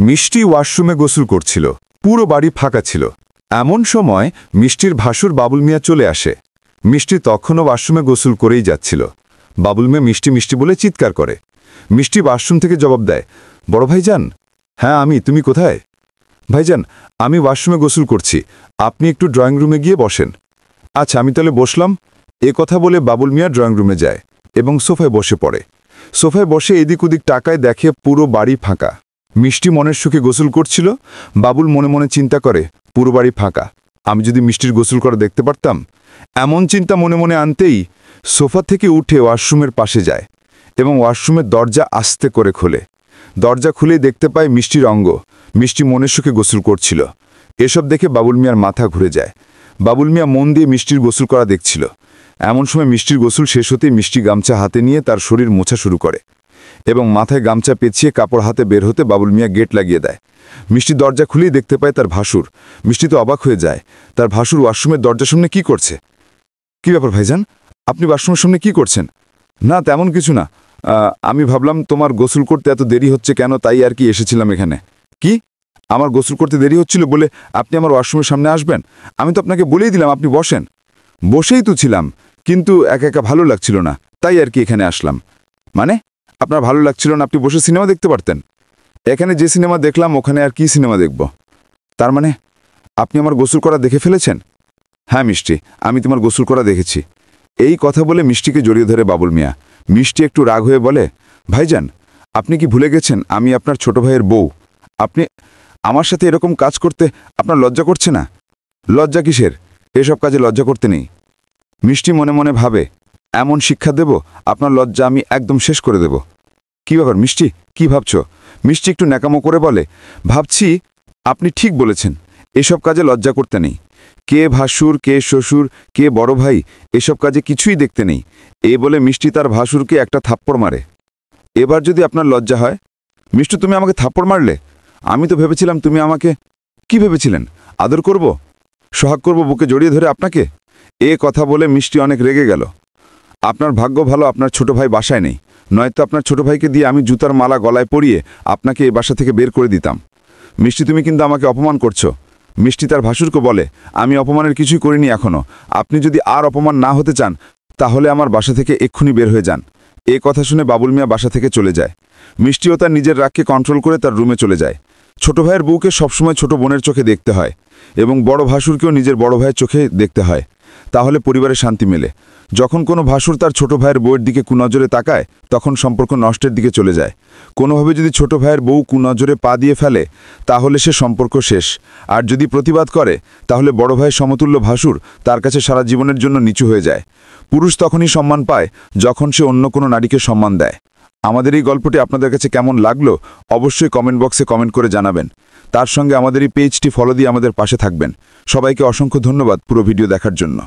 মিষ্টি ওয়াশরুমে গোসল করছিল। পুরো বাড়ি ফাঁকা ছিল। এমন সময় মিষ্টির ভাসুর বাবুল মিয়া চলে আসে। মিষ্টি তখনও ওয়াশরুমে গোসল করেই যাচ্ছিল। বাবুল মিয়া মিষ্টি মিষ্টি বলে চিৎকার করে। মিষ্টি ওয়াশরুম থেকে জবাব দেয়, বড় ভাইজান। হ্যাঁ আমি, তুমি কোথায়? ভাইজান, আমি ওয়াশরুমে গোসল করছি, আপনি একটু ড্রয়িং রুমে গিয়ে বসেন। আচ্ছা, আমি তাহলে বসলাম। এ কথা বলে বাবুল মিয়া ড্রয়িং রুমে যায় এবং সোফায় বসে পড়ে। সোফায় বসে এদিক ওদিক তাকায়, দেখে পুরো বাড়ি ফাঁকা। মিষ্টি মনের সুখে গোসল করছিল। বাবুল মনে মনে চিন্তা করে, পুরো বাড়ি ফাঁকা, আমি যদি মিষ্টির গোসল করা দেখতে পারতাম। এমন চিন্তা মনে মনে আনতেই সোফা থেকে উঠে ওয়াশরুমের পাশে যায় এবং ওয়াশরুমের দরজা আস্তে করে খোলে। দরজা খুলেই দেখতে পায় মিষ্টির অঙ্গ। মিষ্টি মনের সুখে গোসল করছিল। এসব দেখে বাবুল মিয়ার মাথা ঘুরে যায়। বাবুল মিয়া মন দিয়ে মিষ্টির গোসল করা দেখছিল। এমন সময় মিষ্টির গোসল শেষ হতেই মিষ্টি গামছা হাতে নিয়ে তার শরীর মোছা শুরু করে এবং মাথায় গামছা পেঁচিয়ে কাপড় হাতে বের হতে বাবুল মিয়া গেট লাগিয়ে দেয়। মিষ্টি দরজা খুলেই দেখতে পায় তার ভাসুর। মিষ্টি তো অবাক হয়ে যায়। তার ভাসুর ওয়াশরুমের দরজার সামনে কি করছে? কি ব্যাপার ভাইজান, আপনি ওয়াশরুমের সামনে কি করছেন? না তেমন কিছু না, আমি ভাবলাম তোমার গোসল করতে এত দেরি হচ্ছে কেন, তাই আর কি এসেছিলাম এখানে। কি, আমার গোসল করতে দেরি হচ্ছিল বলে আপনি আমার ওয়াশরুমের সামনে আসবেন? আমি তো আপনাকে বলেই দিলাম আপনি বসেন। বসেই তো ছিলাম, কিন্তু একা একা ভালো লাগছিল না, তাই আর কি এখানে আসলাম। মানে আপনার ভালো লাগছিল না, আপনি বসে সিনেমা দেখতে পারতেন। এখানে যে সিনেমা দেখলাম ওখানে আর কি সিনেমা দেখব? তার মানে আপনি আমার গোসল করা দেখে ফেলেছেন? হ্যাঁ মিষ্টি, আমি তোমার গোসল করা দেখেছি। এই কথা বলে মিষ্টিকে জড়িয়ে ধরে বাবুল মিয়া। মিষ্টি একটু রাগ হয়ে বলে, ভাইজান, আপনি কি ভুলে গেছেন আমি আপনার ছোট ভাইয়ের বউ? আপনি আমার সাথে এরকম কাজ করতে আপনার লজ্জা করছে না? লজ্জা কিসের? এসব কাজে লজ্জা করতে নেই। মিষ্টি মনে মনে ভাবে, এমন শিক্ষা দেব আপনার লজ্জা আমি একদম শেষ করে দেব। কি ব্যাপার মিষ্টি, কি ভাবছ? মিষ্টি একটু ন্যাকামো করে বলে, ভাবছি আপনি ঠিক বলেছেন, এসব কাজে লজ্জা করতে নেই। কে ভাসুর, কে শ্বশুর, কে বড় ভাই, এসব কাজে কিছুই দেখতে নেই। এ বলে মিষ্টি তার ভাসুরকে একটা থাপ্পড় মারে। এবার যদি আপনার লজ্জা হয়? মিষ্টি, তুমি আমাকে থাপ্পড় মারলে? আমি তো ভেবেছিলাম তুমি আমাকে। কি ভেবেছিলেন? আদর করব, সোহাগ করব, বুকে জড়িয়ে ধরে আপনাকে? এ কথা বলে মিষ্টি অনেক রেগে গেল। আপনার ভাগ্য ভালো আপনার ছোট ভাই বাসায় নেই, নয়তো আপনার ছোট ভাইকে দিয়ে আমি জুতার মালা গলায় পরিয়ে আপনাকে এই বাসা থেকে বের করে দিতাম। মিষ্টি, তুমি কিন্তু আমাকে অপমান করছো। মিষ্টি তার ভাসুরকে বলে, আমি অপমানের কিছুই করিনি এখনো। আপনি যদি আর অপমান না হতে চান তাহলে আমার বাসা থেকে এক্ষুনি বের হয়ে যান। এ কথা শুনে বাবুল মিয়া বাসা থেকে চলে যায়। মিষ্টিও তার নিজের রাগকে কন্ট্রোল করে তার রুমে চলে যায়। ছোট ভাইয়ের বউকে সবসময় ছোট বোনের চোখে দেখতে হয় এবং বড় ভাসুরকেও নিজের বড় ভাইয়ের চোখে দেখতে হয়, তাহলে পরিবারে শান্তি মেলে। যখন কোনো ভাসুর তার ছোট ভাইয়ের বউয়ের দিকে কুনজরে তাকায় তখন সম্পর্ক নষ্টের দিকে চলে যায়। কোনোভাবে যদি ছোট ভাইয়ের বউ কুনজরে পা দিয়ে ফেলে তাহলে সে সম্পর্ক শেষ। আর যদি প্রতিবাদ করে তাহলে বড় ভাইয়ের সমতুল্য ভাসুর তার কাছে সারা জীবনের জন্য নিচু হয়ে যায়। পুরুষ তখনই সম্মান পায় যখন সে অন্য কোনো নারীকে সম্মান দেয়। আমাদের এই গল্পটি আপনাদের কাছে কেমন লাগলো অবশ্যই কমেন্ট বক্সে কমেন্ট করে জানাবেন। তার সঙ্গে আমাদের এই পেজটি ফলো দিয়ে আমাদের পাশে থাকবেন। সবাইকে অসংখ্য ধন্যবাদ পুরো ভিডিও দেখার জন্য।